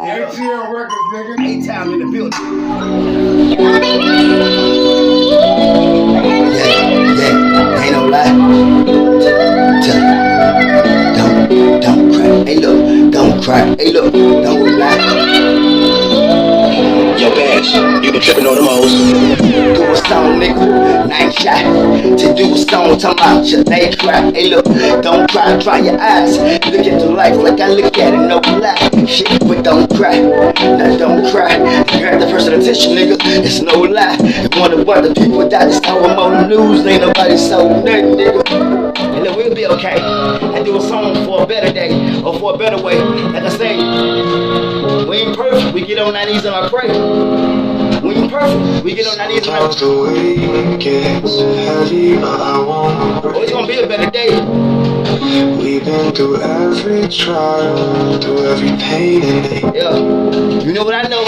ATL Records, nigga. A-Town in the building. Yeah, ain't no lie. Don't cry. Hey look, don't cry. Hey look, don't lie. Yo, Bash, you been tripping on them hoes. Do a song, nigga, nice shot. To do a song, talking about your they cry. Hey look, don't cry, dry your eyes. Look at the life like I look at it, no lie. Shit, but don't cry, now don't cry. Grab the person's attention, nigga, it's no lie. You wonder what the people that just saw them on the news, ain't nobody saw nothing, nigga. And then we'll be okay. And do a song for a better day, or for a better way. Like I say, we ain't perfect, we get on our knees and I pray. We ain't perfect, we get on our knees and I pray. The way it gets heavy, but I won't break. Oh, it's gonna be a better day. We've been through every trial, through every pain and ache. Yeah, you know what I know?